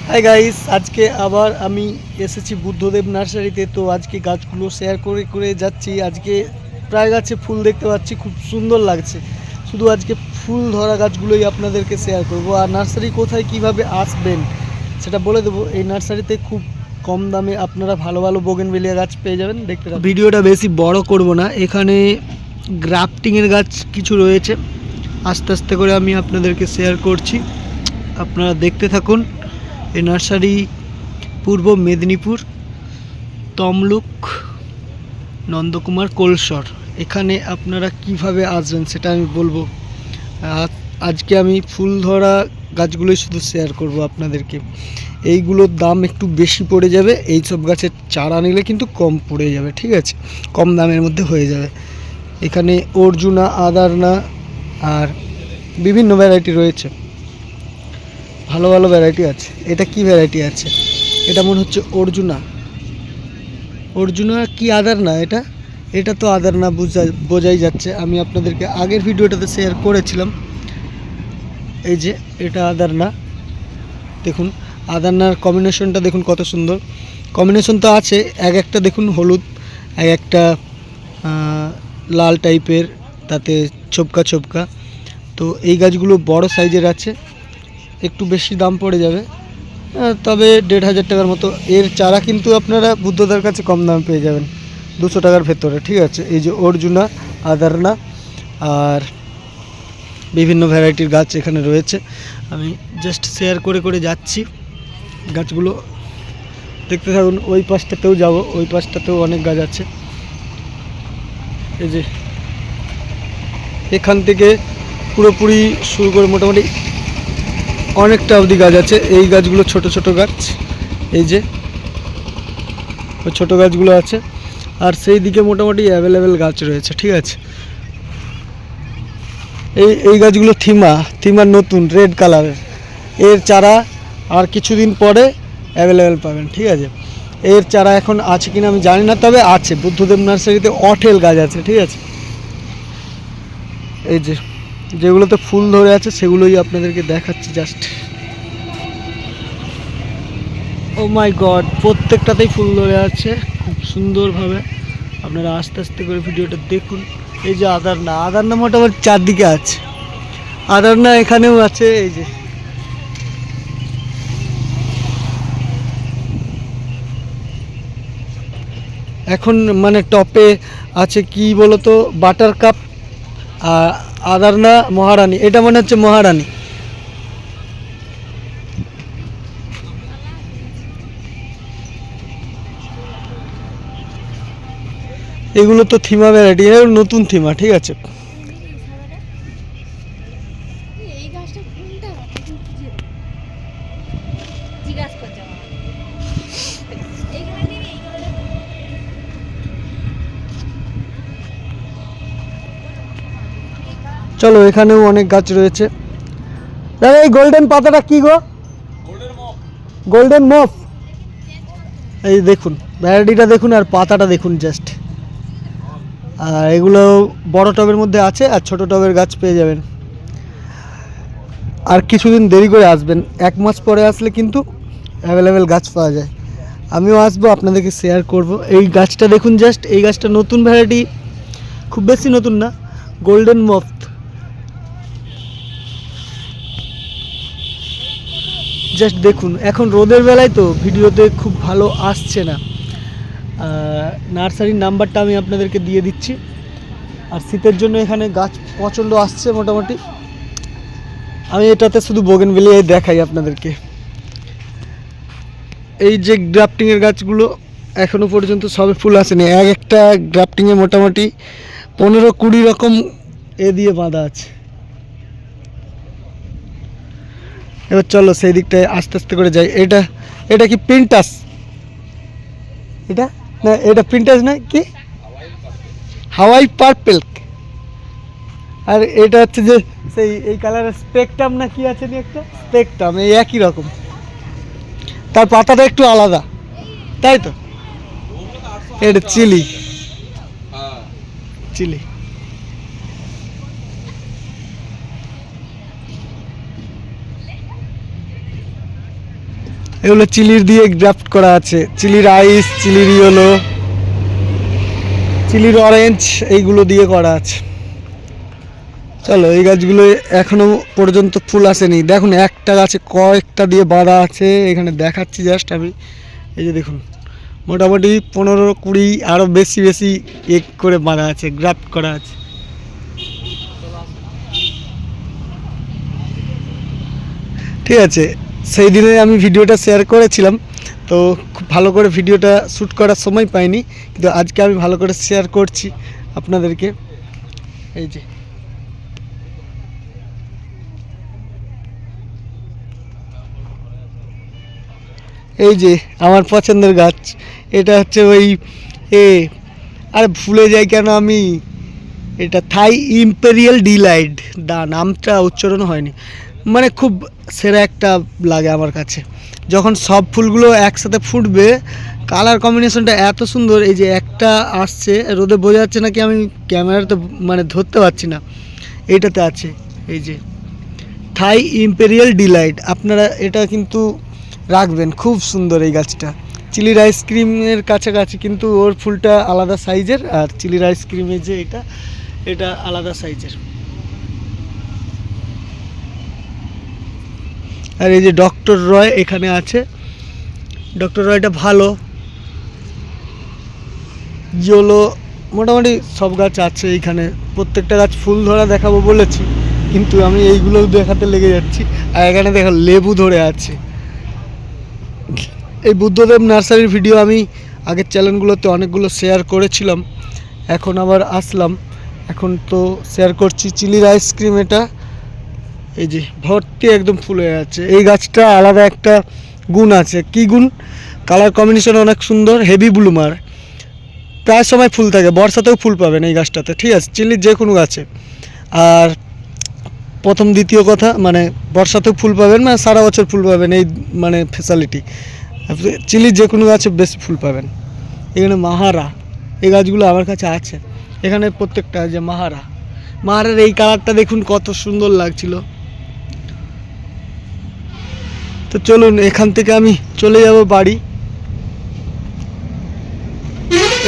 Hi guys, আজকে আবার আমি এসেছি বুদ্ধদেব নার্সারিতে। তো আজকে গাছগুলো শেয়ার করে করে যাচ্ছি। আজকে প্রায় গাছে ফুল দেখতে পাচ্ছি, খুব সুন্দর লাগছে। শুধু আজকে ফুল ধরা গাছগুলোই আপনাদেরকে শেয়ার করব। আর নার্সারি কোথায় কিভাবে আসবেন সেটা বলে দেবো। এই নার্সারিতে খুব কম দামে আপনারা ভালো ভালো বোগেনভেলিয়া গাছ পেয়ে যাবেন। দেখতে ভিডিওটা বেশি বড় করব না। এখানে গ্রাফটিংয়ের গাছ কিছু রয়েছে, আস্তে আস্তে করে আমি আপনাদেরকে শেয়ার করছি, আপনারা দেখতে থাকুন। এই নার্সারি পূর্ব মেদিনীপুর, তমলুক, নন্দকুমার, কোলসর। এখানে আপনারা কিভাবে আসবেন সেটা আমি বলবো। আজকে আমি ফুল ধরা গাছগুলোই শুধু শেয়ার করব আপনাদেরকে। এইগুলোর দাম একটু বেশি পড়ে যাবে, এই সব গাছের চারা নিলে কিন্তু কম পড়ে যাবে, ঠিক আছে, কম দামের মধ্যে হয়ে যাবে। এখানে অর্জুনা, আদারনা আর বিভিন্ন ভ্যারাইটি রয়েছে, ভালো ভালো ভ্যারাইটি আছে। এটা কি ভ্যারাইটি আছে? এটা মনে হচ্ছে অর্জুনা। অর্জুনা কি আদার না? এটা তো আদার না, বোঝাই যাচ্ছে। আমি আপনাদেরকে আগের ভিডিওটাতে শেয়ার করেছিলাম। এই যে এটা আদার না, দেখুন আদারনার কম্বিনেশনটা দেখুন কত সুন্দর। কম্বিনেশন তো আছে, এক একটা দেখুন হলুদ, এক একটা লাল টাইপের, তাতে ছোপকা ছোপকা। তো এই গাছগুলো বড় সাইজের আছে, একটু বেশি দাম পড়ে যাবে, তবে 1,500 টাকার মতো। এর চারা কিন্তু আপনারা বুদ্ধদার কাছে কম দামে পেয়ে যাবেন, 200 টাকার ভেতরে, ঠিক আছে। এই যে অর্জুনা, আদারনা আর বিভিন্ন ভ্যারাইটির গাছ এখানে রয়েছে। আমি জাস্ট শেয়ার করে করে যাচ্ছি, গাছগুলো দেখতে থাকুন। ওই পাশটাতেও যাব, ওই পাশটাতেও অনেক গাছ আছে। এই যে এখান থেকে পুরোপুরি শুরু করে মোটামুটি অনেকটা অবধি গাছ আছে। এই গাছগুলো ছোট ছোট গাছ, এই যে ওই ছোটো গাছগুলো আছে। আর সেই দিকে মোটামুটি অ্যাভেলেবেল গাছ রয়েছে, ঠিক আছে। এই গাছগুলো থিমার নতুন রেড কালারের। এর চারা আর কিছুদিন পরে অ্যাভেলেবেল পাবেন, ঠিক আছে। এর চারা এখন আছে কিনা আমি জানি না, তবে আছে। বুদ্ধদেব নার্সারিতে অঠেল গাছ আছে, ঠিক আছে। এই যে যেগুলোতে ফুল ধরে আছে সেগুলোই আপনাদেরকে দেখাচ্ছি জাস্ট। ও মাই গড, প্রত্যেকটাতেই ফুল ধরে আছে খুব সুন্দরভাবে। আপনারা আস্তে আস্তে করে ভিডিওটা দেখুন। এই যে আদারনা মোটামুটি চারদিকে আছে। আদারনা এখানেও আছে। এই যে এখন মানে টপে আছে কি বলতো, বাটার কাপ আর আদারনা মহারানী। এটা মনে হচ্ছে মহারানী। এগুলো তো থিমা ভ্যারাইটি, নতুন থিমা, ঠিক আছে। চলো, এখানেও অনেক গাছ রয়েছে। দাদা এই গোল্ডেন পাতাটা কি গো? গোল্ডেন মফ। এই দেখুন ভ্যারাইটিটা দেখুন আর পাতাটা দেখুন জাস্ট। আর এগুলো বড় টবের মধ্যে আছে, আর ছোট টবের গাছ পেয়ে যাবেন। আর কিছুদিন দেরি করে আসবেন, 1 মাস পরে আসলে কিন্তু অ্যাভেলেবেল গাছ পাওয়া যায়। আমিও আসবো, আপনাদেরকে শেয়ার করব। এই গাছটা দেখুন জাস্ট, এই গাছটা নতুন ভ্যারাইটি, খুব বেশি নতুন না, গোল্ডেন মফ। জাস্ট দেখুন, এখন রোদের বেলায় তো ভিডিওতে খুব ভালো আসছে না। নার্সারির নাম্বারটা আমি আপনাদেরকে দিয়ে দিচ্ছি। আর শীতের জন্য এখানে গাছ প্রচণ্ড আসছে মোটামুটি। আমি এটাতে শুধু বোগেনভেলিয়াই দেখাই আপনাদেরকে। এই যে গ্রাফটিংয়ের গাছগুলো এখনও পর্যন্ত সবে ফুল আসেনি। এক একটা গ্রাফটিংয়ে মোটামুটি 15-20 রকম এ দিয়ে বাঁধা আছে। এবার চলো সেই দিকটায় আস্তে আস্তে করে যাই। এটা কি প্রিন্টাস? এটা না, এটা প্রিন্টাস না, কি হাওয়াই পার্পেল। আর এটা হচ্ছে যে সেই এই কালারের স্পেকট্রাম না কি আছে নি, একটা স্পেকট্রাম, এই একই রকম, তার পাতাটা একটু আলাদা, তাই তো। এটা চিলি। এগুলো চিলির দিয়ে গ্রাফট করা আছে, চিলির আইস, চিলির ইয়েলো, চিলির অরেঞ্জ, এইগুলো দিয়ে করা আছে। চলো, এই গাছগুলো এখনো পর্যন্ত ফুল আসেনি। দেখুন একটা গাছে কয়েকটা দিয়ে বাঁধা আছে, এখানে দেখাচ্ছি জাস্ট আমি। এই যে দেখুন, মোটামুটি 15-20 আরও বেশি বেশি এক করে বাঁধা আছে, গ্রাফট করা আছে। ঠিক আছে, সেই দিনে আমি ভিডিওটা শেয়ার করেছিলাম, তো খুব ভালো করে ভিডিওটা শ্যুট করার সময় পাইনি, কিন্তু আজকে আমি ভালো করে শেয়ার করছি আপনাদেরকে। এই যে এই যে আমার পছন্দের গাছ, এটা হচ্ছে ওই আরে ভুলে যাই কেন আমি, এটা থাই ইম্পেরিয়াল ডিলাইট, নামটা উচ্চারণ হয়নি, মানে খুব সেরা একটা লাগে আমার কাছে। যখন সব ফুলগুলো একসাথে ফুটবে, কালার কম্বিনেশনটা এত সুন্দর। এই যে একটা আসছে, রোদে বোঝা যাচ্ছে নাকি আমি ক্যামেরাতে মানে ধরতে পারছি না, এইটাতে আছে। এই যে থাই ইম্পেরিয়াল ডিলাইট, আপনারা এটা কিন্তু রাখবেন, খুব সুন্দর এই গাছটা। চিলির আইসক্রিমের কাছাকাছি, কিন্তু ওর ফুলটা আলাদা সাইজের, আর চিলির আইসক্রিমের যে এটা আলাদা সাইজের। আর এই যে ডক্টর রয় এখানে আছে, ডক্টর রয়টা ভালো। ইয়েলো, মোটামুটি সব গাছ আছে এইখানে। প্রত্যেকটা গাছ ফুল ধরা দেখাবো বলেছি, কিন্তু আমি এইগুলোও দেখাতে লেগে যাচ্ছি। আর এখানে দেখো লেবু ধরে আছে। এই বুদ্ধদেব নার্সারির ভিডিও আমি আগের চ্যানেলগুলোতে অনেকগুলো শেয়ার করেছিলাম, এখন আবার আসলাম, এখন তো শেয়ার করছি। চিলির আইসক্রিম, এটা এই যে ভর্তি একদম ফুল হয়ে আছে। এই গাছটা আলাদা একটা গুণ আছে, কি গুণ? কালার কম্বিনেশন অনেক সুন্দর, হেভি ব্লুমার, প্রায় সময় ফুল থাকে, বর্ষাতেও ফুল পাবেন এই গাছটাতে। ঠিক আছে, চিলির যে কোনো গাছে। আর প্রথম দ্বিতীয় কথা, মানে বর্ষাতেও ফুল পাবেন, মানে সারা বছর ফুল পাবেন, এই মানে ফ্যাসিলিটি। চিলির যে কোনো গাছে বেশি ফুল পাবেন। এখানে মাহারা, এই গাছগুলো আমার কাছে আছে, এখানে প্রত্যেকটা যে মাহারার এই কালারটা দেখুন কত সুন্দর লাগছিল। তো চলুন, এখান থেকে আমি চলে যাব বাড়ি।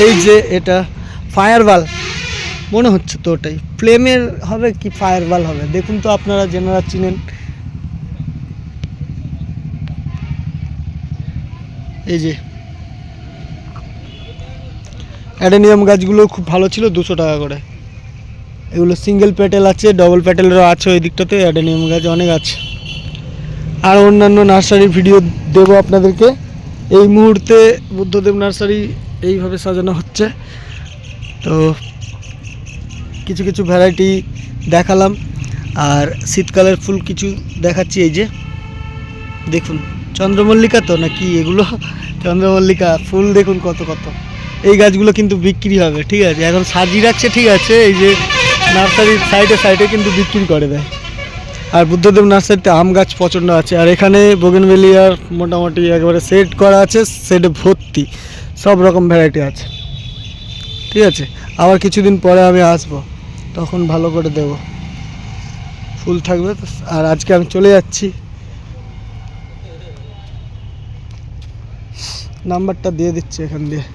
এই যে এটা ফায়ারবাল মনে হচ্ছে, তো ওটাই ফ্লেমের হবে কি ফায়ারবাল হবে, দেখুন তো আপনারা যেনারা চিনেন। এই যে অ্যাডেনিয়াম গাছগুলো খুব ভালো ছিল, 200 টাকা করে। এগুলো সিঙ্গেল প্যাটেল আছে, ডবল প্যাটেলেরও আছে, ওই দিকটাতে অ্যাডেনিয়াম গাছ অনেক আছে। আর অন্যান্য নার্সারির ভিডিও দেবো আপনাদেরকে। এই মুহূর্তে বুদ্ধদেব নার্সারি এইভাবে সাজানো হচ্ছে, তো কিছু কিছু ভ্যারাইটি দেখালাম। আর শীতকালের ফুল কিছু দেখাচ্ছি। এই যে দেখুন, চন্দ্রমল্লিকা তো নাকি এগুলো, চন্দ্রমল্লিকা ফুল দেখুন কত কত। এই গাছগুলো কিন্তু বিক্রি হবে, ঠিক আছে, এখন সাজিয়ে রাখছে, ঠিক আছে, এই যে নার্সারির সাইডে সাইডে কিন্তু বিক্রি করে দেয়। আর বুদ্ধদেব নার্সারিতে আম গাছ প্রচণ্ড আছে। আর এখানে বোগেনভেলিয়ার মোটামুটি একেবারে সেট করা আছে, সেটে ভর্তি সব রকম ভ্যারাইটি আছে। ঠিক আছে, আবার কিছুদিন পরে আমি আসবো, তখন ভালো করে দেব, ফুল থাকবে। আর আজকে আমি চলে যাচ্ছি, নাম্বারটা দিয়ে দিচ্ছি এখান দিয়ে।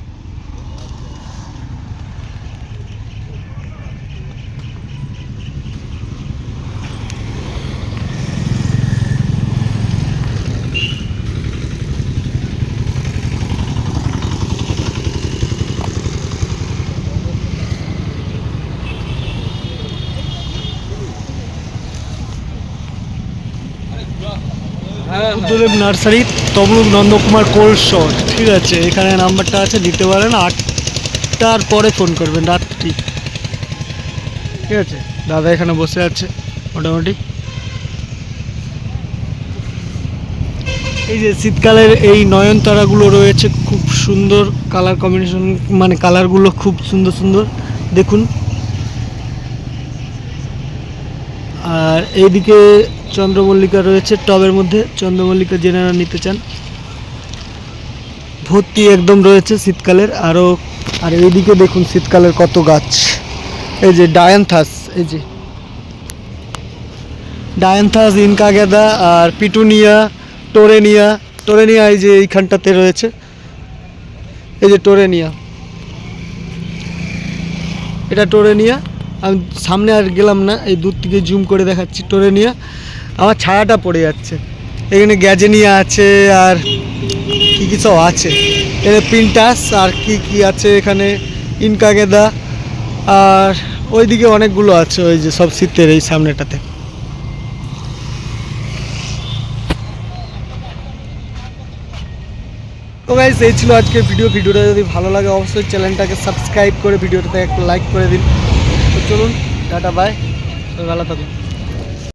Buddhadeb nursery, Tamluk Nandakumar cold store. ঠিক আছে, এখানে নাম্বারটা আছে, দিতে পারেন। 8টার পরে ফোন করবেন রাত্রি। ঠিক আছে, দাদা এখানে বসে আছে মোটামুটি। এই যে শীতকালের এই নয়নতারাগুলো রয়েছে, খুব সুন্দর কালার কম্বিনেশন, মানে কালারগুলো খুব সুন্দর সুন্দর দেখুন। আর এইদিকে চন্দ্রমল্লিকা রয়েছে টবের মধ্যে, চন্দ্রমল্লিকা যেনারা নিতে চান ভর্তি একদম রয়েছে শীতকালের আরও। আর এইদিকে দেখুন শীতকালের কত গাছ, এই যে ডায়ান্থাস, এই যে ডায়ান্থাস, ইনকা গেঁদা, আর পিটুনিয়া, টোরেনিয়া এই যে এইখানটাতে রয়েছে, এই যে টোরেনিয়া, এটা টোরেনিয়া। আমি সামনে আর গেলাম না, এই দূর থেকে জুম করে দেখাচ্ছি টোরেনিয়া। আমার ছায়াটা পড়ে যাচ্ছে। এখানে গ্যাজেনিয়া আছে আর কী কী সব আছে, এখানে পিন্টাস আর কি কি আছে, এখানে ইনকা গেদা, আর ওইদিকে অনেকগুলো আছে, ওই যে সব শীতের এই সামনেটাতে। তো গাইস এই ছিল আজকের ভিডিওটা যদি ভালো লাগে অবশ্যই চ্যানেলটাকে সাবস্ক্রাইব করে ভিডিওটাতে একটা লাইক করে দিন। তো চলুন, টাটা বাই, ভালো থাকুন।